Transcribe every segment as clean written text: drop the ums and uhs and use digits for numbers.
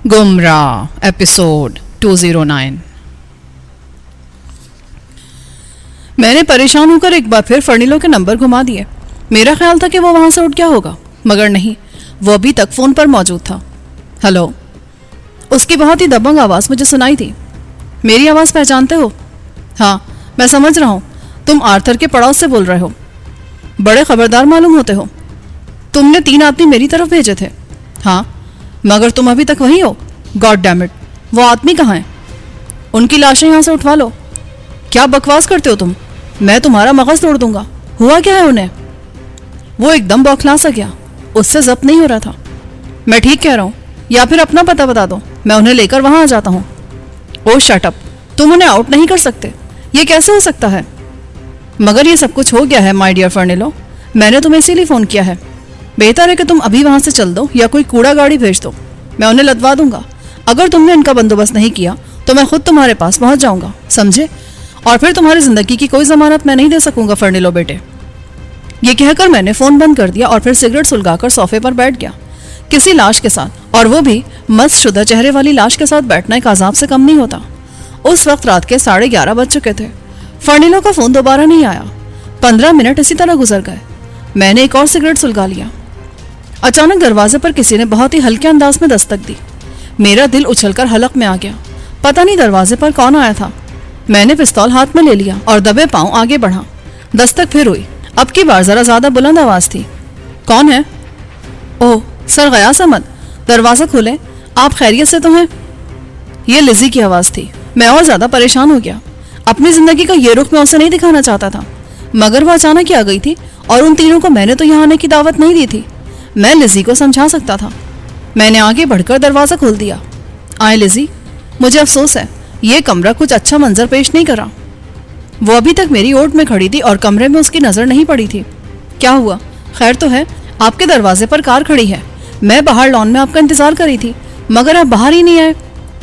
گمراہ ایپیسوڈ 209۔ میں نے پریشان ہو کر ایک بار پھر فرنیلو کے نمبر گھما دیے۔ میرا خیال تھا کہ وہ وہاں سے اٹھ گیا ہوگا، مگر نہیں، وہ ابھی تک فون پر موجود تھا۔ ہلو، اس کی بہت ہی دبنگ آواز مجھے سنائی تھی۔ میری آواز پہچانتے ہو؟ ہاں، میں سمجھ رہا ہوں، تم آرتھر کے پڑاؤ سے بول رہے ہو۔ بڑے خبردار معلوم ہوتے ہو۔ تم نے 3 آدمی میری طرف بھیجے تھے۔ ہاں، مگر تم ابھی تک وہیں ہو۔ گاڈ ڈیم اٹ، وہ آدمی کہاں ہیں؟ ان کی لاشیں یہاں سے اٹھوا لو۔ کیا بکواس کرتے ہو تم؟ میں تمہارا مغز توڑ دوں گا۔ ہوا کیا ہے انہیں؟ وہ ایک دم بوکھلا سا گیا، اس سے ضبط نہیں ہو رہا تھا۔ میں ٹھیک کہہ رہا ہوں، یا پھر اپنا پتہ بتا دو، میں انہیں لے کر وہاں آ جاتا ہوں۔ او شٹ اپ، تم انہیں آؤٹ نہیں کر سکتے، یہ کیسے ہو سکتا ہے؟ مگر یہ سب کچھ ہو گیا ہے مائی ڈیئر فرنیلو، میں نے تمہیں اسی لیے فون کیا ہے۔ بہتر ہے کہ تم ابھی وہاں سے چل دو یا کوئی کوڑا گاڑی بھیج دو، میں انہیں لدوا دوں گا۔ اگر تم نے ان کا بندوبست نہیں کیا تو میں خود تمہارے پاس پہنچ جاؤں گا، سمجھے؟ اور پھر تمہاری زندگی کی کوئی ضمانت میں نہیں دے سکوں گا فرنیلو بیٹے۔ یہ کہہ کر میں نے فون بند کر دیا اور پھر سگریٹ سلگا کر صوفے پر بیٹھ گیا۔ کسی لاش کے ساتھ، اور وہ بھی مست شدہ چہرے والی لاش کے ساتھ بیٹھنا ایک عذاب سے کم نہیں ہوتا۔ اس وقت رات کے 11:30 بج چکے تھے۔ فرنیلو کا فون دوبارہ نہیں آیا۔ 15 منٹ اسی طرح گزر گئے۔ میں نے ایک اور سگریٹ سلگا لیا۔ اچانک دروازے پر کسی نے بہت ہی ہلکے انداز میں دستک دی۔ میرا دل اچھل کر حلق میں آ گیا۔ پتہ نہیں دروازے پر کون آیا تھا۔ میں نے پستول ہاتھ میں لے لیا اور دبے پاؤں آگے بڑھا۔ دستک پھر ہوئی، اب کی بار ذرا زیادہ بلند آواز تھی۔ کون ہے؟ اوہ، سر غیاث احمد، دروازہ کھولیں، آپ خیریت سے تو ہیں؟ یہ لزی کی آواز تھی۔ میں اور زیادہ پریشان ہو گیا۔ اپنی زندگی کا یہ رخ میں اسے نہیں دکھانا چاہتا تھا، مگر وہ اچانک ہی آ گئی تھی، اور ان تینوں کو میں نے تو یہاں آنے کی دعوت نہیں دی تھی۔ میں لزی کو سمجھا سکتا تھا۔ میں نے آگے بڑھ کر دروازہ کھول دیا۔ آئے لزی، مجھے افسوس ہے، یہ کمرہ کچھ اچھا منظر پیش نہیں کرا۔ وہ ابھی تک میری اوٹ میں کھڑی تھی اور کمرے میں اس کی نظر نہیں پڑی تھی۔ کیا ہوا؟ خیر تو ہے؟ آپ کے دروازے پر کار کھڑی ہے، میں باہر لان میں آپ کا انتظار کر رہی تھی، مگر آپ باہر ہی نہیں آئے۔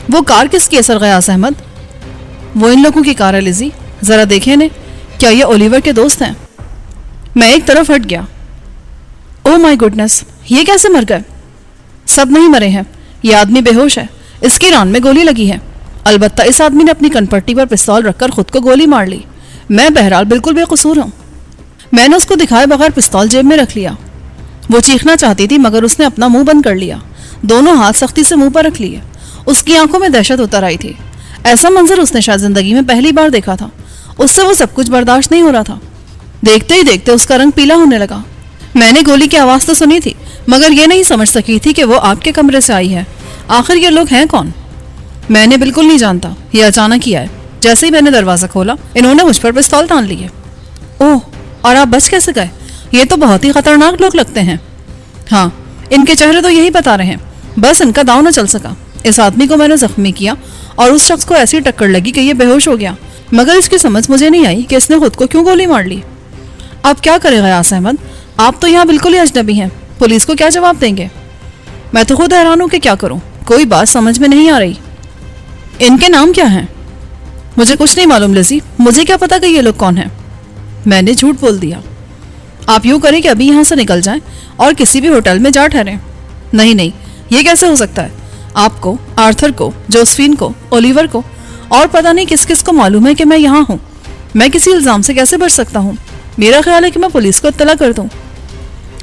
وہ کار کس کی ہے سر غیاث احمد؟ وہ ان لوگوں کی کار ہے لزی، ذرا دیکھیں نے، کیا یہ اولیور کے دوست ہیں؟ میں ایک طرف ہٹ گیا۔ او مائی گڈنس، یہ کیسے مر گئے؟ سب نہیں مرے ہیں، یہ آدمی بے ہوش ہے، اس کی ران میں گولی لگی ہے۔ البتہ اس آدمی نے اپنی کنپٹی پر پستول رکھ کر خود کو گولی مار لی۔ میں بہرحال بالکل بے قصور ہوں۔ میں نے اس کو دکھائے بغیر پستول جیب میں رکھ لیا۔ وہ چیخنا چاہتی تھی مگر اس نے اپنا منہ بند کر لیا، دونوں ہاتھ سختی سے منہ پر رکھ لیے۔ اس کی آنکھوں میں دہشت اتر آئی تھی۔ ایسا منظر اس نے شاید زندگی میں پہلی بار دیکھا تھا۔ اس سے وہ سب کچھ برداشت نہیں ہو رہا تھا۔ دیکھتے ہی دیکھتے اس کا رنگ پیلا ہونے لگا۔ میں نے گولی کی آواز تو سنی تھی، مگر یہ نہیں سمجھ سکی تھی کہ وہ آپ کے کمرے سے آئی ہے۔ آخر یہ لوگ ہیں کون؟ میں نے بالکل نہیں جانتا، یہ اچانک ہی آئے۔ جیسے ہی میں نے دروازہ کھولا، انہوں نے مجھ پر پستول تان لیے۔ اوہ، اور آپ بچ کیسے گئے؟ یہ تو بہت ہی خطرناک لوگ لگتے ہیں۔ ہاں، ان کے چہرے تو یہی بتا رہے ہیں، بس ان کا داؤ نہ چل سکا۔ اس آدمی کو میں نے زخمی کیا اور اس شخص کو ایسی ٹکر لگی کہ یہ بے ہوش ہو گیا، مگر اس کی سمجھ مجھے نہیں آئی کہ اس نے خود کو کیوں گولی مار لی۔ اب کیا کرے غیاث احمد؟ آپ تو یہاں بالکل ہی اجنبی ہیں، پولیس کو کیا جواب دیں گے؟ میں تو خود حیران ہوں کہ کیا کروں، کوئی بات سمجھ میں نہیں آ رہی۔ ان کے نام کیا ہیں؟ مجھے کچھ نہیں معلوم لزی، مجھے کیا پتا کہ یہ لوگ کون ہیں؟ میں نے جھوٹ بول دیا۔ آپ یوں کریں کہ ابھی یہاں سے نکل جائیں اور کسی بھی ہوٹل میں جا ٹھہریں۔ نہیں نہیں، یہ کیسے ہو سکتا ہے؟ آپ کو، آرتھر کو، جوزفین کو، اولیور کو، اور پتہ نہیں کس کس کو معلوم ہے کہ میں یہاں ہوں۔ میں کسی الزام سے کیسے بچ سکتا ہوں؟ میرا خیال ہے کہ میں پولیس کو اطلاع کر دوں۔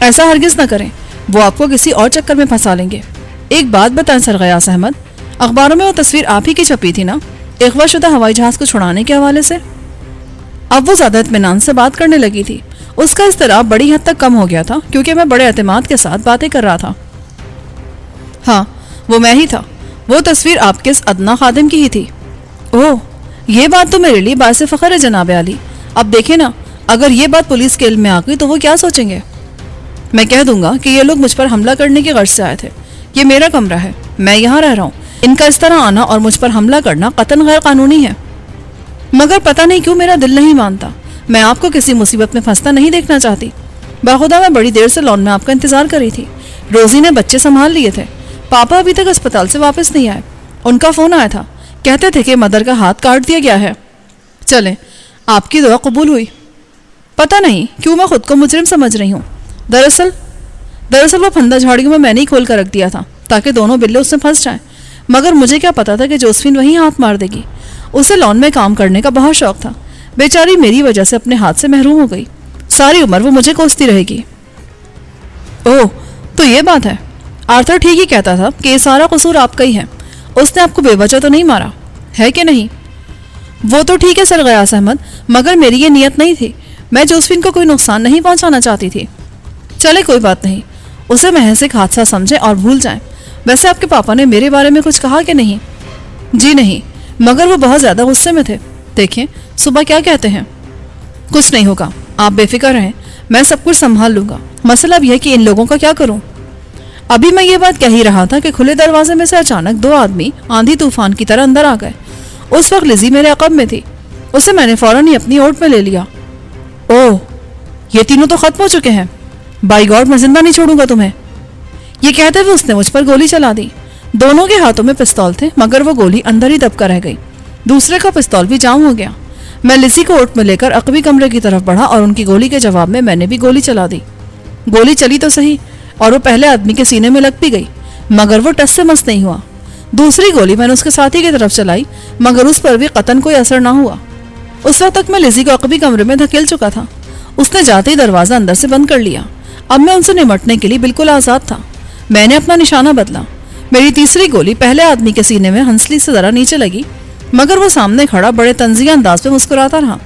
ایسا ہرگز نہ کریں، وہ آپ کو کسی اور چکر میں پھنسا لیں گے۔ ایک بات بتائیں سر غیاث احمد، اخباروں میں وہ تصویر آپ ہی کی چھپی تھی نا، اغوا شدہ ہوائی جہاز کو چھڑانے کے حوالے سے؟ اب وہ زیادہ اطمینان سے بات کرنے لگی تھی۔ اس کا اضطراب بڑی حد تک کم ہو گیا تھا کیونکہ میں بڑے اعتماد کے ساتھ باتیں کر رہا تھا۔ ہاں، وہ میں ہی تھا، وہ تصویر آپ کے اس ادنا خادم کی ہی تھی۔ اوہ، یہ بات تو میرے لیے باعث فخر ہے جناب عالی۔ اب دیکھیں نا، اگر یہ بات پولیس کے علم میں آ گئی تو وہ کیا سوچیں گے؟ میں کہہ دوں گا کہ یہ لوگ مجھ پر حملہ کرنے کی غرض سے آئے تھے۔ یہ میرا کمرہ ہے، میں یہاں رہ رہا ہوں، ان کا اس طرح آنا اور مجھ پر حملہ کرنا قطعاً غیر قانونی ہے۔ مگر پتہ نہیں کیوں میرا دل نہیں مانتا، میں آپ کو کسی مصیبت میں پھنستا نہیں دیکھنا چاہتی۔ باخدا میں بڑی دیر سے لان میں آپ کا انتظار کر رہی تھی۔ روزی نے بچے سنبھال لیے تھے، پاپا ابھی تک اسپتال سے واپس نہیں آئے۔ ان کا فون آیا تھا، کہتے تھے کہ مدر کا ہاتھ کاٹ دیا گیا ہے۔ چلیں، آپ کی دعا قبول ہوئی۔ پتہ نہیں کیوں میں خود کو مجرم سمجھ رہی ہوں۔ دراصل وہ پھندا جھاڑیوں میں نے ہی کھول کر رکھ دیا تھا تاکہ دونوں بلے اس میں پھنس جائیں۔ مگر مجھے کیا پتا تھا کہ جوزفین وہیں ہاتھ مار دے گی. اسے لان میں کام کرنے کا بہت شوق تھا. بیچاری میری وجہ سے اپنے ہاتھ سے محروم ہو گئی. ساری عمر وہ مجھے کوستی رہے گی. اوہ تو یہ بات ہے. آرتھر ٹھیک ہی کہتا تھا کہ یہ سارا قصور آپ کا ہی ہے. اس نے آپ کو بے وجہ تو نہیں مارا ہے کہ نہیں؟ وہ تو ٹھیک ہے سر غیاث احمد، مگر میری یہ نیت نہیں تھی. میں جوزفین کو کوئی نقصان نہیں پہنچانا چاہتی تھی. چلے کوئی بات نہیں، اسے محض ایک حادثہ سمجھیں اور بھول جائیں. ویسے آپ کے پاپا نے میرے بارے میں کچھ کہا کہ نہیں؟ جی نہیں، مگر وہ بہت زیادہ غصے میں تھے. دیکھیں صبح کیا کہتے ہیں. کچھ نہیں ہوگا، آپ بے فکر رہیں، میں سب کچھ سنبھال لوں گا. مسئلہ اب یہ ہے کہ ان لوگوں کا کیا کروں. ابھی میں یہ بات کہہ ہی رہا تھا کہ کھلے دروازے میں سے اچانک 2 آدمی آندھی طوفان کی طرح اندر آ گئے. اس وقت لزی میرے عقب میں تھی. اسے میں نے فوراً ہی اپنی اوٹ میں لے لیا. اوہ یہ تینوں تو ختم ہو چکے ہیں. بائی گاڈ میں زندہ نہیں چھوڑوں گا تمہیں. یہ کہتے ہوئے اس نے مجھ پر گولی چلا دی. دونوں کے ہاتھوں میں پستول تھے مگر وہ گولی اندر ہی دب کر رہ گئی. دوسرے کا پستول بھی جام ہو گیا. میں لزی کو اوٹ میں لے کر عقبی کمرے کی طرف بڑھا اور ان کی گولی کے جواب میں نے بھی گولی چلا دی. گولی چلی تو صحیح اور وہ پہلے آدمی کے سینے میں لگ بھی گئی مگر وہ ٹس سے مس نہیں ہوا. دوسری گولی میں نے اس کے ساتھی کی طرف چلائی مگر اس پر بھی قطعاً کوئی اثر نہ ہوا. اس وقت تک میں لزی کو عقبی کمرے میں دھکیل چکا تھا. اس نے جاتے ہی دروازہ اندر سے بند کر لیا. اب میں ان سے نمٹنے کے لیے بالکل آزاد تھا. میں نے اپنا نشانہ بدلا. میری تیسری گولی پہلے آدمی کے سینے میں ہنسلی سے ذرا نیچے لگی مگر وہ سامنے کھڑا بڑے طنزیہ انداز پہ مسکراتا رہا.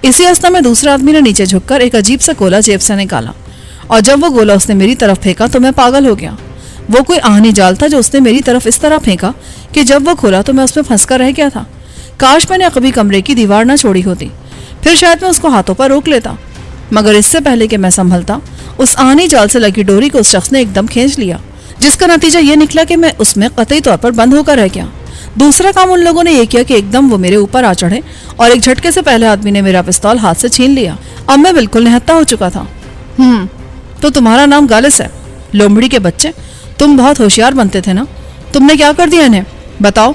اسی اثنا میں دوسرے آدمی نے نیچے جھک کر ایک عجیب سا گولا جیب سے نکالا اور جب وہ گولا اس نے میری طرف پھینکا تو میں پاگل ہو گیا. وہ کوئی آہنی جال تھا جو اس نے میری طرف اس طرح پھینکا کہ جب وہ کھولا تو میں اس میں پھنس کر رہ گیا تھا. کاش میں نے عقبی کمرے کی دیوار نہ چھوڑی ہوتی، پھر شاید میں اس کو ہاتھوں پر روک لیتا. مگر اس سے پہلے کہ میں سنبھلتا اس آہنی جال سے لگی ڈوری کو اس شخص نے ایک دم کھینچ لیا جس کا نتیجہ یہ نکلا کہ میں اس میں قطعی طور پر بند ہو کر رہ گیا. دوسرا کام ان لوگوں نے یہ کیا کہ ایک دم وہ میرے اوپر آ چڑھے اور ایک جھٹکے سے پہلے آدمی نے میرا پستول ہاتھ سے چھین لیا. اب میں بالکل نہتا ہو چکا تھا. تو تمہارا نام گالس ہے؟ لومڑی کے بچے، تم بہت ہوشیار بنتے تھے نا. تم نے کیا کر دیا انہیں بتاؤ.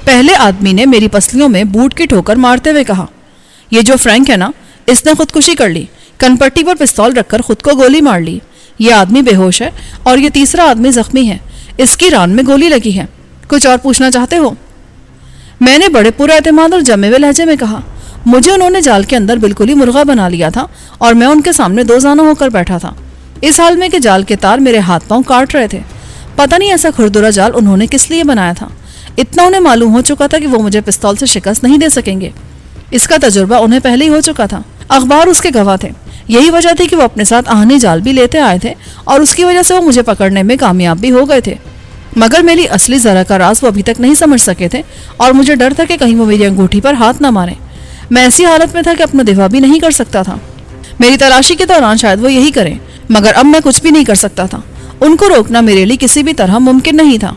پہلے آدمی نے میری پسلیوں میں بوٹ کی ٹھوکر مارتے ہوئے کہا. یہ جو فرینک ہے نا، اس نے خودکشی کر لی. کنپٹی پر پستول رکھ کر خود کو گولی مار لی. یہ آدمی بے ہوش ہے اور یہ تیسرا آدمی زخمی ہے. اس کی ران میں گولی لگی ہے. کچھ اور پوچھنا چاہتے ہو؟ میں نے بڑے پورا اعتماد اور جمے ہوئے لہجے میں کہا. مجھے انہوں نے جال کے اندر بالکل ہی مرغا بنا لیا تھا اور میں ان کے سامنے دو زانوں ہو کر بیٹھا تھا، اس حال میں کہ جال کے تار میرے ہاتھ پاؤں کاٹ رہے تھے. پتہ نہیں ایسا کھردرا جال انہوں نے کس لیے بنایا تھا. اتنا انہیں معلوم ہو چکا تھا کہ وہ مجھے پستول سے شکست نہیں دے سکیں گے. اس کا تجربہ انہیں پہلے ہی ہو چکا تھا. اخبار اس کے گواہ تھے. یہی وجہ تھی کہ وہ اپنے ساتھ آہنی جال بھی لیتے آئے تھے اور اس کی وجہ سے وہ مجھے پکڑنے میں کامیاب بھی ہو گئے تھے. مگر میری اصلی ذرا کا راز وہ ابھی تک نہیں سمجھ سکے تھے اور مجھے ڈر تھا کہ کہیں وہ میری انگوٹھی پر ہاتھ نہ مارے. میں ایسی حالت میں تھا کہ اپنا دفاع بھی نہیں کر سکتا تھا. میری تلاشی کے دوران شاید وہ یہی کریں مگر اب میں کچھ بھی نہیں کر سکتا تھا. ان کو روکنا میرے لیے کسی بھی طرح ممکن نہیں تھا.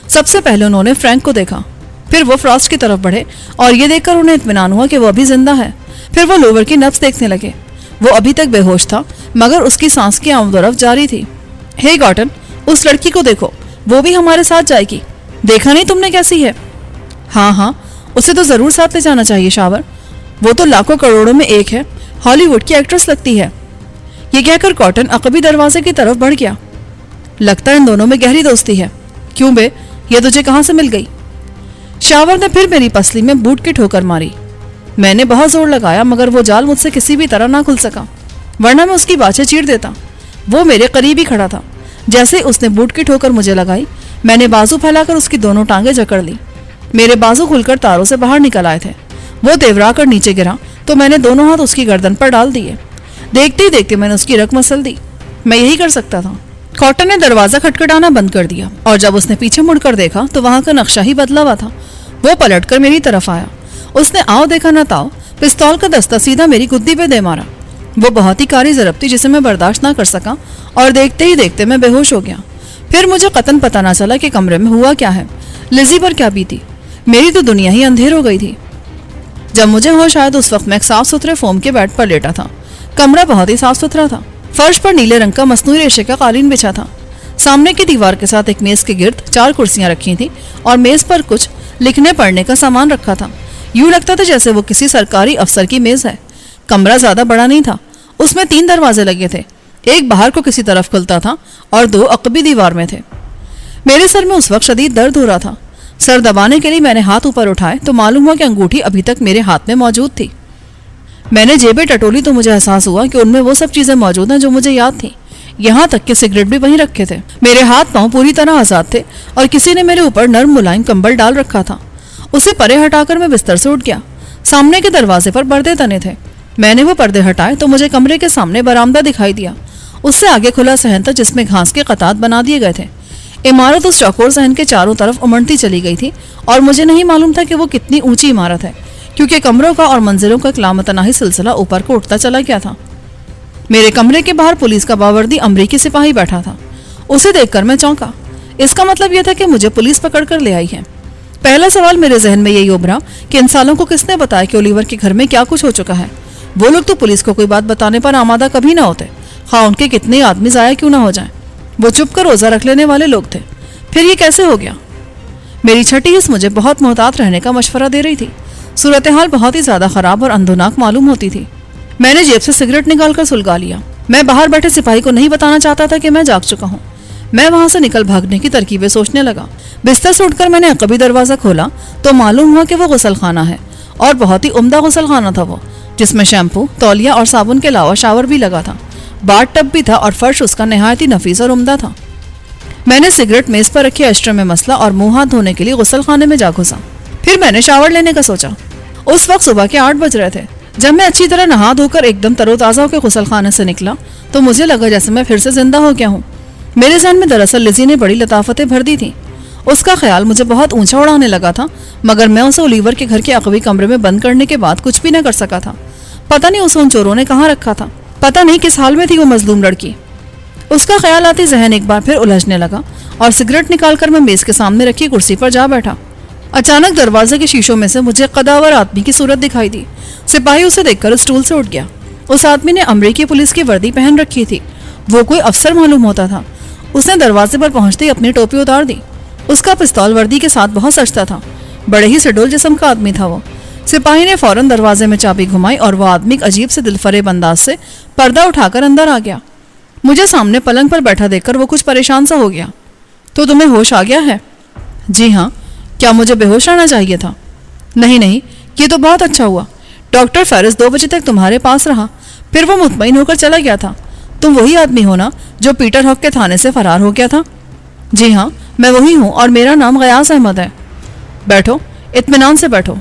سب سے پہلے انہوں نے فرینک کو دیکھا، پھر وہ فراسٹ کی طرف بڑھے اور یہ دیکھ کر انہیں اطمینان ہوا کہ وہ ابھی زندہ ہے. پھر وہ لوور کی نبض دیکھنے لگے. وہ ابھی تک بے ہوش تھا مگر اس کی سانس کی آمد و رفت جاری تھی. ہے گارٹن، اس لڑکی کو دیکھو، وہ بھی ہمارے ساتھ جائے گی. دیکھا نہیں تم نے کیسی ہے؟ ہاں اسے تو ضرور ساتھ لے جانا چاہیے شاور. وہ تو لاکھوں کروڑوں میں ایک ہے، ہالی ووڈ کی ایکٹریس لگتی ہے. یہ کہہ کر کاٹن عقبی دروازے کی طرف بڑھ گیا. لگتا ہے ان دونوں میں گہری دوستی ہے. کیوں بے، یہ تجھے کہاں سے مل گئی؟ شاور نے پھر میری پسلی میں بوٹ کی ٹھوکر ماری. میں نے بہت زور لگایا مگر وہ جال مجھ سے کسی بھی طرح نہ کھل سکا، ورنہ میں اس کی باچھیں چیر دیتا. وہ میرے قریب ہی کھڑا تھا. جیسے اس نے بوٹ کی ٹھوکر مجھے لگائی، میں نے بازو پھیلا کر اس کی دونوں ٹانگیں جکڑ لی. میرے بازو کھل کر تاروں سے باہر نکل آئے تھے. وہ دیورا کر نیچے گرا تو میں نے دونوں ہاتھ اس کی گردن پر ڈال دیے. دیکھتے ہی دیکھتے میں نے اس کی رگ مسل دی. میں یہی کر سکتا تھا. کاٹن نے دروازہ کھٹکھٹانا بند کر دیا اور جب اس نے پیچھے مڑ کر دیکھا تو وہاں کا نقشہ ہی بدلا ہوا تھا. وہ پلٹ کر میری طرف آیا. اس نے آؤ دیکھا نہ تاؤ پستول کا دستہ سیدھا میری گدی پہ دے مارا. وہ بہت ہی کاری ضرب تھی جسے میں برداشت نہ کر سکا اور دیکھتے ہی دیکھتے میں بے ہوش ہو گیا. پھر مجھے قطعاً پتہ نہ چلا کہ کمرے میں ہوا کیا ہے، لزی پر کیا بیتی. میری تو دنیا ہی اندھیر ہو گئی تھی. جب مجھے ہوش آیا تو اس وقت میں ایک صاف ستھرے فوم کے بیڈ پر لیٹا تھا. کمرہ بہت ہی صاف ستھرا تھا. فرش پر نیلے رنگ کا مصنوعی ریشے کا قالین بچھا تھا. سامنے کی دیوار کے ساتھ ایک میز کے گرد 4 کرسیاں رکھی تھیں اور میز پر کچھ لکھنے پڑھنے کا سامان رکھا تھا. یوں لگتا تھا جیسے وہ کسی سرکاری افسر کی میز ہے. کمرہ زیادہ بڑا نہیں تھا. اس میں 3 دروازے لگے تھے. ایک باہر کو کسی طرف کھلتا تھا اور 2 عقبی دیوار میں تھے. میرے سر میں اس وقت شدید درد ہو رہا تھا. سر دبانے کے لیے میں نے ہاتھ اوپر اٹھائے تو معلوم ہوا کہ انگوٹھی ابھی تک میرے ہاتھ میں موجود تھی. میں نے جیبیں ٹٹولی تو مجھے احساس ہوا کہ ان میں وہ سب چیزیں موجود ہیں جو مجھے یاد تھیں. یہاں تک کہ سگریٹ بھی وہیں رکھے تھے. میرے ہاتھ پاؤں پوری طرح آزاد تھے اور کسی نے میرے اوپر نرم ملائم کمبل ڈال رکھا تھا. اسے پرے ہٹا کر میں بستر سے اٹھ گیا. سامنے کے دروازے پر پردے تنے تھے. میں نے وہ پردے ہٹائے تو مجھے کمرے کے سامنے برآمدہ دکھائی دیا. اس سے آگے کھلا صحن تھا جس میں گھاس کے قطعات بنا دیے گئے تھے. عمارت اس چوکور صحن کے چاروں طرف امڑتی چلی گئی تھی اور مجھے نہیں معلوم تھا کہ وہ کتنی اونچی عمارت ہے کیونکہ کمروں کا اور منزلوں کا ایک لامتناہی سلسلہ اوپر کو اٹھتا چلا گیا تھا. میرے کمرے کے باہر پولیس کا باوردی امریکی سپاہی بیٹھا تھا. اسے دیکھ کر میں چونکا. اس کا مطلب یہ تھا کہ مجھے پولیس پکڑ کر لے آئی ہے. پہلا سوال میرے ذہن میں یہی ابھرا کہ ان سالوں کو کس نے بتایا کہ اولیور کے گھر میں کیا کچھ ہو چکا ہے. وہ لوگ تو پولیس کو کوئی بات بتانے پر آمادہ کبھی نہ ہوتے, خواہ ان کے کتنے آدمی ضائع کیوں نہ ہو جائیں. وہ چپ کر روزہ رکھ لینے والے لوگ تھے. پھر یہ کیسے ہو گیا؟ میری چھٹی حس مجھے بہت محتاط رہنے کا مشورہ دے رہی تھی. صورتحال بہت ہی زیادہ خراب اور اندھوناک معلوم ہوتی تھی. میں نے جیب سے سگریٹ نکال کر سلگا لیا. میں باہر بیٹھے سپاہی کو نہیں بتانا چاہتا تھا کہ میں جاگ چکا ہوں. میں وہاں سے نکل بھاگنے کی ترکیبیں سوچنے لگا. بستر سے اٹھ کر میں نے عقبی دروازہ کھولا تو معلوم ہوا کہ وہ غسل خانہ ہے, اور بہت ہی عمدہ غسل خانہ تھا وہ, جس میں شیمپو, تولیہ اور صابن کے علاوہ شاور بھی لگا تھا. باتھ ٹب بھی تھا اور فرش اس کا نہایت ہی نفیس اور عمدہ تھا. میں نے سگریٹ میز پر رکھے ایشٹر میں مسلا اور منہ ہاتھ دھونے کے لیے غسل خانے میں جا گھسا. پھر میں نے شاور لینے کا سوچا. اس وقت صبح کے 8 بج رہے تھے. جب میں اچھی طرح نہا دھو کر ایک دم تر و تازہ ہو کے غسل خانے سے نکلا تو مجھے لگا جیسے میں پھر سے زندہ ہو گیا ہوں. میرے ذہن میں دراصل لزی نے بڑی لطافتیں بھر دی تھیں. اس کا خیال مجھے بہت اونچا اڑانے لگا تھا, مگر میں اسے اولیور کے گھر کے عقبی کمرے میں بند کرنے کے بعد کچھ بھی نہ کر سکا تھا. پتہ نہیں اسے ان چوروں نے کہاں رکھا تھا. پتہ نہیں کس حال میں تھی وہ مظلوم لڑکی. اس کا خیال آتی ذہن ایک بار پھر الجھنے لگا اور سگریٹ نکال کر میں میز کے سامنے رکھی کرسی پر جا بیٹھا. اچانک دروازے کے شیشوں میں سے مجھے قداور آدمی کی صورت دکھائی دی. سپاہی اسے دیکھ کر اسٹول سے اٹھ گیا. اس آدمی نے امریکی پولیس کی وردی پہن رکھی تھی. وہ کوئی افسر معلوم ہوتا تھا. اس نے دروازے پر پہنچتے ہی اپنی ٹوپی اتار دی. اس کا پستول وردی کے ساتھ بہت سجتا تھا. بڑے ہی سڈول جسم کا آدمی تھا وہ. سپاہی نے فوراً دروازے میں چابی گھمائی اور وہ آدمی عجیب سے دلفریب انداز سے پردہ اٹھا کر اندر آ گیا. مجھے سامنے پلنگ پر بیٹھا دیکھ کر وہ کچھ پریشان سا ہو گیا. تو تمہیں ہوش آ گیا ہے؟ جی ہاں. کیا مجھے بے ہوش آنا چاہیے تھا؟ نہیں, یہ تو بہت اچھا ہوا. ڈاکٹر فیرس 2 بجے تک تمہارے پاس رہا, پھر وہ مطمئن ہو کر چلا گیا تھا. تم وہی آدمی ہو نا جو پیٹر ہاک کے تھانے سے فرار ہو گیا تھا؟ جی ہاں, میں وہی ہوں اور میرا نام غیاث احمد ہے. بیٹھو, اطمینان سے بیٹھو.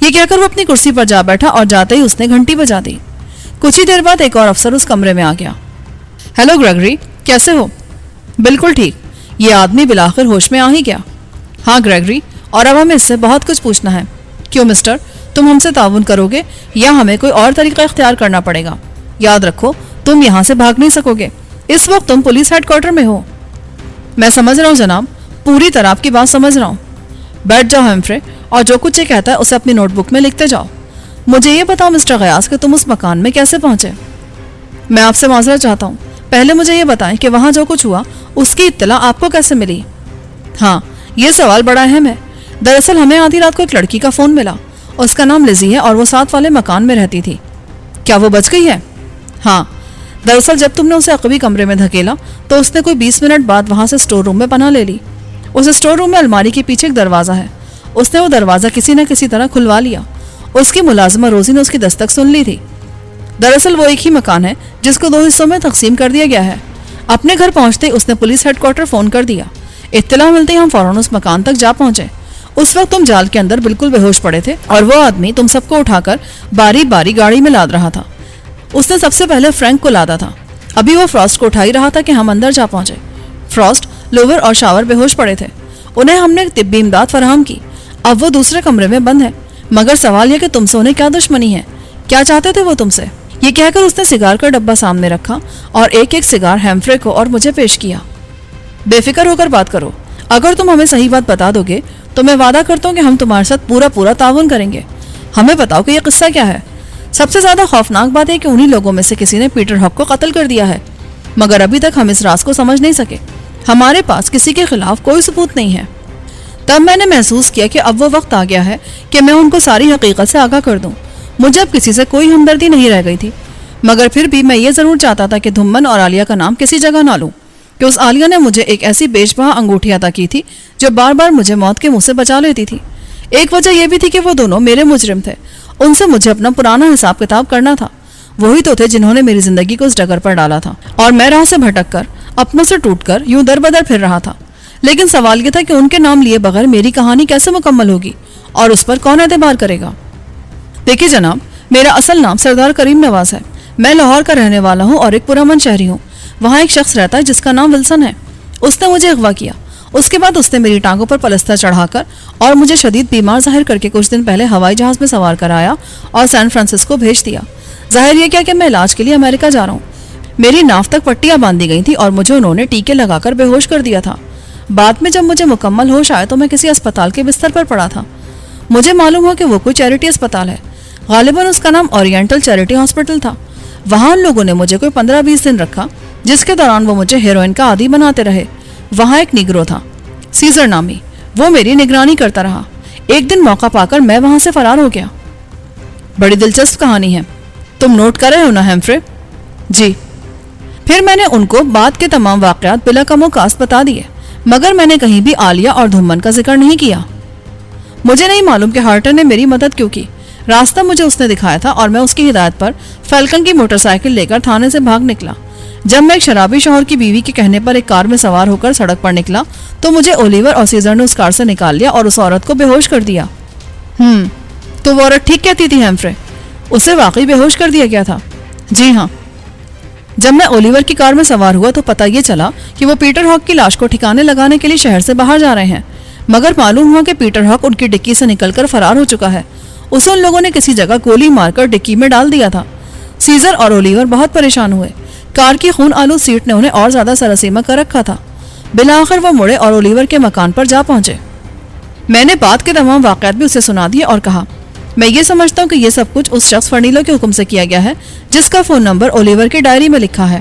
یہ کہہ کر وہ اپنی کرسی پر جا بیٹھا اور جاتے ہی اس نے گھنٹی بجا دی. کچھ ہی دیر بعد ایک اور افسر اس کمرے میں آ گیا. ہیلو گریگری, کیسے ہو؟ بالکل ٹھیک. یہ آدمی بالآخر ہوش میں آ ہی گیا. ہاں گریگری, اور اب ہمیں اس سے بہت کچھ پوچھنا ہے. کیوں مسٹر, تم ہم سے تعاون کرو گے یا ہمیں کوئی اور طریقہ اختیار کرنا پڑے گا؟ یاد رکھو, تم یہاں سے بھاگ نہیں سکو گے. اس وقت تم پولیس ہیڈ کوارٹر میں ہو. میں سمجھ رہا ہوں جناب, پوری طرح آپ کی بات سمجھ رہا ہوں. بیٹھ جاؤ ہیمفرے, اور جو کچھ یہ کہتا ہے اسے اپنی نوٹ بک میں لکھتے جاؤ. مجھے یہ بتاؤ مسٹر غیاث کہ تم اس مکان میں کیسے پہنچے؟ میں آپ سے معذرت چاہتا ہوں. پہلے مجھے یہ بتائیں کہ وہاں جو کچھ ہوا اس کی اطلاع آپ کو کیسے ملی؟ ہاں, یہ سوال بڑا اہم ہے. دراصل ہمیں آدھی رات کو ایک لڑکی کا فون ملا. اس کا نام لزی ہے اور وہ 7 والے مکان میں رہتی تھی. کیا وہ بچ گئی ہے؟ ہاں. دراصل جب تم نے اسے عقبی کمرے میں دھکیلا تو اس نے کوئی 20 منٹ بعد وہاں سے اسٹور روم میں پناہ لے لی. اس اسٹور روم میں الماری کے پیچھے ایک دروازہ ہے. اس نے وہ دروازہ کسی نہ کسی طرح کھلوا لیا. اس کی ملازمہ روزی نے اس کی دستک سن لی تھی. دراصل وہ ایک ہی مکان ہے جس کو 2 حصوں میں تقسیم کر دیا گیا ہے. اپنے گھر پہنچتے اس نے پولیس ہیڈ کوارٹر فون کر دیا. اطلاع ملتے ہی ہم فوراً اس مکان تک جا پہنچے. اس وقت تم جال کے اندر بالکل بے ہوش پڑے تھے اور وہ آدمی تم سب کو اٹھا کر باری باری گاڑی میں لاد رہا تھا. اس نے سب سے پہلے فرینک کو لادا تھا. ابھی وہ فراسٹ کو اٹھا ہی رہا تھا کہ ہم اندر جا پہنچے. فراسٹ, لوور اور شاور بے ہوش پڑے تھے. انہیں ہم نے طبی امداد فراہم کی. اب وہ دوسرے کمرے میں بند ہے. مگر سوال یہ کہ تم سے انہیں کیا دشمنی ہے؟ کیا چاہتے تھے وہ تم سے؟ یہ کہہ کر اس نے سگار کا ڈبہ سامنے رکھا اور ایک ایک سگار ہیمفرے کو اور مجھے پیش کیا. بے فکر ہو کر بات کرو. اگر تم ہمیں صحیح بات بتا دو گے تو میں وعدہ کرتا ہوں کہ ہم تمہارے ساتھ پورا تعاون کریں گے. ہمیں بتاؤ کہ یہ قصہ کیا ہے. سب سے زیادہ خوفناک بات ہے کہ انہی لوگوں میں سے کسی نے پیٹر ہاک کو قتل کر دیا ہے, مگر ابھی تک ہم اس راز کو سمجھ نہیں سکے. ہمارے پاس کسی کے خلاف کوئی ثبوت نہیں ہے. تب میں نے محسوس کیا کہ اب وہ وقت آ گیا ہے کہ میں ان کو ساری حقیقت سے آگاہ کر دوں. مجھے اب کسی سے کوئی ہمدردی نہیں رہ گئی تھی, مگر پھر بھی میں یہ ضرور چاہتا تھا کہ دھمن اور عالیہ کا نام کسی جگہ نہ لوں. کہ اس عالیہ نے مجھے ایک ایسی بیش بہا انگوٹھی عطا کی تھی جو بار بار مجھے موت کے منہ سے بچا لیتی تھی۔ ایک وجہ یہ بھی تھی کہ وہ دونوں میرے مجرم تھے، ان سے مجھے اپنا پرانا حساب کتاب کرنا تھا۔ وہی تو تھے جنہوں نے میری زندگی کو اس ڈگر پر ڈالا تھا، اور میں راہ سے بھٹک کر، اپنوں سے ٹوٹ کر یوں در بدر پھر رہا تھا۔ لیکن سوال یہ تھا کہ ان کے نام لیے بغیر میری کہانی کیسے مکمل ہوگی، اور اس پر کون اعتبار کرے گا؟ دیکھیے جناب، میرا اصل نام سردار کریم نواز ہے۔ میں لاہور کا رہنے والا ہوں اور ایک پرامن شہری ہوں۔ وہاں ایک شخص رہتا ہے جس کا نام ولسن ہے۔ اس نے مجھے اغوا کیا۔ اس کے بعد اس نے میری ٹانگوں پر پلستر چڑھا کر اور مجھے شدید بیمار ظاہر کر کے کچھ دن پہلے ہوائی جہاز میں سوار کرایا اور سین فرانسسکو بھیج دیا۔ ظاہر یہ کیا کہ میں علاج کے لیے امریکہ جا رہا ہوں۔ میری ناف تک پٹیاں باندھی گئی تھیں اور مجھے انہوں نے ٹیکے لگا کر بے ہوش کر دیا تھا۔ بعد میں جب مجھے مکمل ہوش آیا تو میں کسی اسپتال کے بستر پر پڑا تھا۔ مجھے معلوم ہوا کہ وہ کوئی چیریٹی اسپتال ہے، غالباً اس کا نام اورینٹل چیریٹی ہاسپٹل تھا۔ وہاں ان لوگوں نے مجھے کوئی 15-20 دن رکھا، جس کے دوران وہ مجھے ہیروئن کا عادی بناتے رہے۔ وہاں ایک نیگرو تھا، سیزر نامی، وہ میری نگرانی کرتا رہا۔ ایک دن موقع پا کر میں وہاں سے فرار ہو گیا۔ بڑی دلچسپ کہانی ہے، تم نوٹ کر رہے ہو نا ہیمفرے؟ جی۔ پھر میں نے ان کو بعد کے تمام واقعات بلا کم و کاست بتا دیے، مگر میں نے کہیں بھی عالیہ اور دھمن کا ذکر نہیں کیا۔ مجھے نہیں معلوم کہ ہارٹن نے میری مدد کیوں کی۔ راستہ مجھے اس نے دکھایا تھا اور میں اس کی ہدایت پر فیلکن کی موٹر سائیکل لے کر تھانے سے بھاگ نکلا۔ جب میں ایک شرابی شوہر کی بیوی کے کہنے پر ایک کار میں سوار ہو کر سڑک پر نکلا تو مجھے اولیور اور سیزر نے اس کار سے نکال لیا اور اس عورت کو بے ہوش کر دیا۔ تو وہ عورت ٹھیک کہتی تھی ہیمفرے؟ اسے واقعی بے ہوش کر دیا گیا تھا؟ جی ہاں۔ جب میں اولیور کی کار میں سوار ہوا تو پتہ یہ چلا کہ وہ پیٹر ہاک کی لاش کو ٹھکانے لگانے کے لیے شہر سے باہر جا رہے ہیں، مگر معلوم ہوا کہ پیٹر ہاک ان کی ڈکی سے نکل کر فرار ہو چکا ہے۔ اسے ان لوگوں نے کسی جگہ گولی مار کر ڈکی میں ڈال دیا تھا۔ سیزر اور اولیور بہت پریشان ہوئے۔ کار کی خون آلود سیٹ نے انہیں اور زیادہ سراسیمہ کر رکھا تھا۔ بالآخر وہ مڑے اور اولیور کے مکان پر جا پہنچے۔ میں نے بعد کے تمام واقعات بھی اسے سنا دیے اور کہا، میں یہ سمجھتا ہوں کہ یہ سب کچھ اس شخص فرنیلو کے حکم سے کیا گیا ہے جس کا فون نمبر اولیور کی ڈائری میں لکھا ہے۔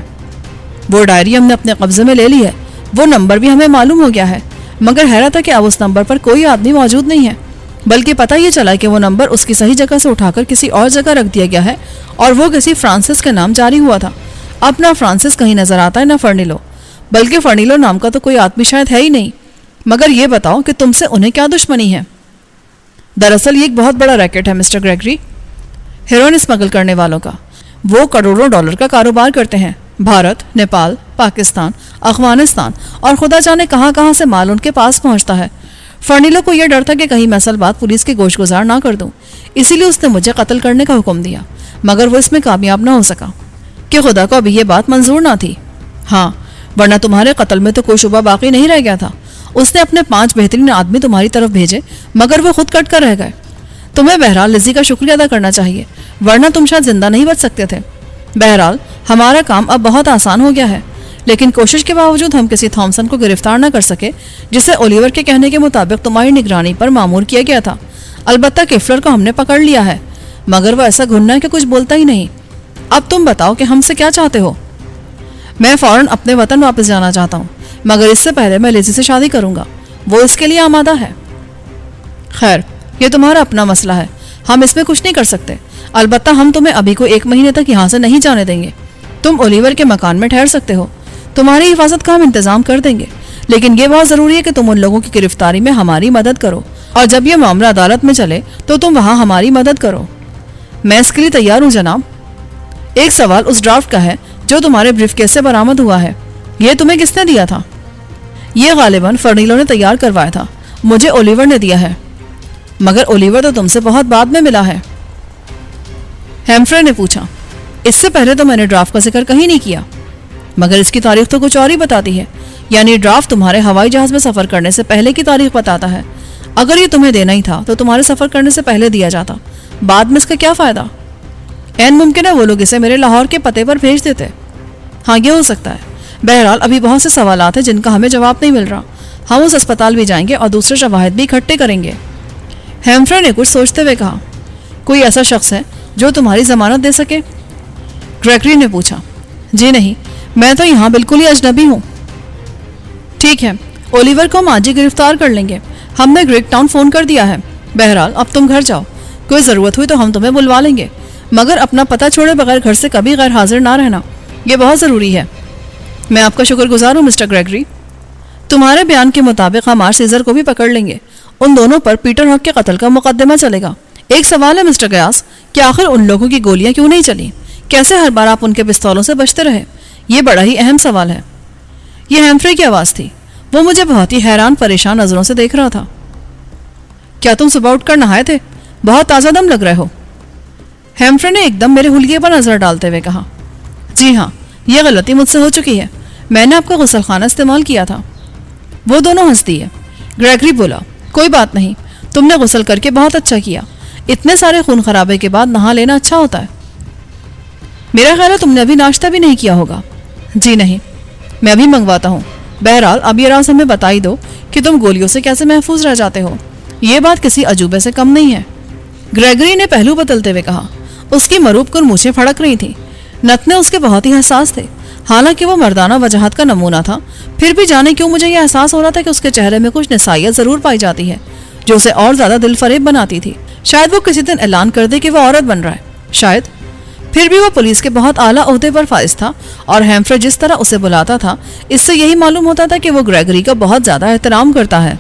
وہ ڈائری ہم نے اپنے قبضے میں لے لی ہے، وہ نمبر بھی ہمیں معلوم ہو گیا ہے، مگر حیرت ہے کہ اب اس نمبر پر کوئی آدمی موجود نہیں ہے، بلکہ پتہ یہ چلا کہ وہ نمبر اس کی صحیح جگہ سے اٹھا کر کسی اور جگہ رکھ دیا گیا ہے اور وہ کسی فرانسس کے نام جاری ہوا تھا۔ اب نہ فرانسس کہیں نظر آتا ہے نہ فرنیلو، بلکہ فرنیلو نام کا تو کوئی آدمی شاید ہے ہی نہیں۔ مگر یہ بتاؤ کہ تم سے انہیں کیا دشمنی ہے؟ دراصل یہ ایک بہت بڑا ریکٹ ہے مسٹر گریگری، ہیروئن اسمگل کرنے والوں کا۔ وہ کروڑوں ڈالر کا کاروبار کرتے ہیں۔ بھارت، نیپال، پاکستان، افغانستان اور خدا جانے کہاں کہاں سے مال ان کے پاس پہنچتا ہے۔ فرنیلو کو یہ ڈر تھا کہ کہیں میں اصل بات پولیس کے گوش گزار نہ کر دوں، اسی لیے اس نے مجھے قتل کرنے کا حکم دیا، مگر وہ اس میں کامیاب نہ ہو سکا کہ خدا کو ابھی یہ بات منظور نہ تھی۔ ہاں، ورنہ تمہارے قتل میں تو کوئی شبہ باقی نہیں رہ گیا تھا۔ اس نے اپنے 5 بہترین آدمی تمہاری طرف بھیجے، مگر وہ خود کٹ کر رہ گئے۔ تمہیں بہرحال لزی کا شکریہ ادا کرنا چاہیے، ورنہ تم شاید زندہ نہیں بچ سکتے تھے۔ بہرحال ہمارا کام اب بہت آسان ہو گیا ہے، لیکن کوشش کے باوجود ہم کسی تھامسن کو گرفتار نہ کر سکے جسے اولیور کے کہنے کے مطابق تمہاری نگرانی پر مامور کیا گیا تھا۔ البتہ کیفلر کو ہم نے پکڑ لیا ہے، مگر وہ ایسا گھننا ہے کہ کچھ بولتا ہی نہیں۔ اب تم بتاؤ کہ ہم سے کیا چاہتے ہو؟ میں فوراً اپنے وطن واپس جانا چاہتا ہوں، مگر اس سے پہلے میں لیزی سے شادی کروں گا، وہ اس کے لیے آمادہ ہے۔ خیر، یہ تمہارا اپنا مسئلہ ہے، ہم اس میں کچھ نہیں کر سکتے۔ البتہ ہم تمہیں ابھی کو 1 مہینے تک یہاں سے نہیں جانے دیں گے۔ تم اولیور کے مکان میں ٹھہر سکتے ہو، تمہاری حفاظت کا ہم انتظام کر دیں گے، لیکن یہ بہت ضروری ہے کہ تم ان لوگوں کی گرفتاری میں ہماری مدد کرو، اور جب یہ معاملہ عدالت میں چلے تو تم وہاں ہماری مدد کرو۔ میں اس کے لیے تیار ہوں جناب۔ ایک سوال اس ڈرافٹ کا ہے جو تمہارے بریف کیس سے برآمد ہوا ہے، یہ تمہیں کس نے دیا تھا؟ یہ غالباً فرنیلو نے تیار کروایا تھا، مجھے اولیور نے دیا ہے۔ مگر اولیور تو تم سے بہت بعد میں ملا ہے، ہیمفرے نے پوچھا۔ اس سے پہلے تو میں نے ڈرافٹ کا ذکر کہیں نہیں کیا، مگر اس کی تاریخ تو کچھ اور ہی بتاتی ہے، یعنی ڈرافٹ تمہارے ہوائی جہاز میں سفر کرنے سے پہلے کی تاریخ بتاتا ہے۔ اگر یہ تمہیں دینا ہی تھا تو تمہارے سفر کرنے سے پہلے دیا جاتا، بعد میں اس کا کیا فائدہ؟ عین ممکن ہے وہ لوگ اسے میرے لاہور کے پتے پر بھیج دیتے۔ ہاں، یہ ہو سکتا ہے۔ بہرحال ابھی بہت سے سوالات ہیں جن کا ہمیں جواب نہیں مل رہا، ہم اس اسپتال بھی جائیں گے اور دوسرے شواہد بھی اکٹھے کریں گے۔ ہیمفرے نے کچھ سوچتے ہوئے کہا، کوئی ایسا شخص ہے جو تمہاری ضمانت دے سکے؟ گریگری نے پوچھا۔ جی نہیں، میں تو یہاں بالکل ہی اجنبی ہوں۔ ٹھیک ہے، اولیور کو ہم آج ہی گرفتار کر لیں گے، ہم نے گریگ ٹاؤن فون کر دیا ہے۔ بہرحال اب تم گھر جاؤ، کوئی ضرورت ہوئی تو ہم تمہیں بلوا لیں گے، مگر اپنا پتہ چھوڑے بغیر گھر سے کبھی غیر حاضر نہ رہنا، یہ بہت ضروری ہے۔ میں آپ کا شکر گزار ہوں مسٹر گریگری. تمہارے بیان کے مطابق ہم آج سیزر کو بھی پکڑ لیں گے. ان دونوں پر پیٹر ہاک کے قتل کا مقدمہ چلے گا. ایک سوال ہے مسٹر گیاس کہ آخر ان لوگوں کی گولیاں کیوں نہیں چلیں؟ کیسے ہر بار آپ ان کے پستولوں سے بچتے رہے؟ یہ بڑا ہی اہم سوال ہے. یہ ہیمفرے کی آواز تھی. وہ مجھے بہت ہی حیران پریشان نظروں سے دیکھ رہا تھا. کیا تم صبح اٹھ کر نہائے تھے؟ بہت تازہ دم لگ رہے ہو. ہیمفرے نے ایک دم میرے حلیے پر نظر ڈالتے ہوئے کہا. جی ہاں، یہ غلطی مجھ سے ہو چکی ہے. میں نے آپ کا غسل خانہ استعمال کیا تھا. وہ دونوں ہنس دیے. گریگری بولا، کوئی بات نہیں، تم نے غسل کر کے بہت اچھا کیا. اتنے سارے خون خرابے کے بعد نہا لینا اچھا ہوتا ہے. میرا خیال ہے تم نے ابھی ناشتہ بھی نہیں کیا ہوگا. جی نہیں، میں ابھی منگواتا ہوں. بہرحال اب یہ راز ہمیں بتا ہی دو کہ تم گولیوں سے کیسے محفوظ رہ جاتے ہو. یہ بات کسی عجوبے سے کم نہیں ہے. گریگری نے پہلو بدلتے ہوئے کہا. اس کی مروب کن مونچھیں پھڑک رہی تھیں. نتنے اس کے بہت ہی حساس تھے. حالانکہ وہ مردانہ وجاہت کا نمونہ تھا، پھر بھی جانے کیوں مجھے یہ احساس ہو رہا تھا کہ اس کے چہرے میں کچھ نسائیت ضرور پائی جاتی ہے جو اسے اور زیادہ دل فریب بناتی تھی. شاید وہ کسی دن اعلان کر دے کہ وہ عورت بن رہا ہے. شاید. پھر بھی وہ پولیس کے بہت اعلیٰ عہدے پر فائز تھا، اور ہیمفرے جس طرح اسے بلاتا تھا اس سے یہی معلوم ہوتا تھا کہ وہ گریگری کا بہت زیادہ احترام کرتا ہے.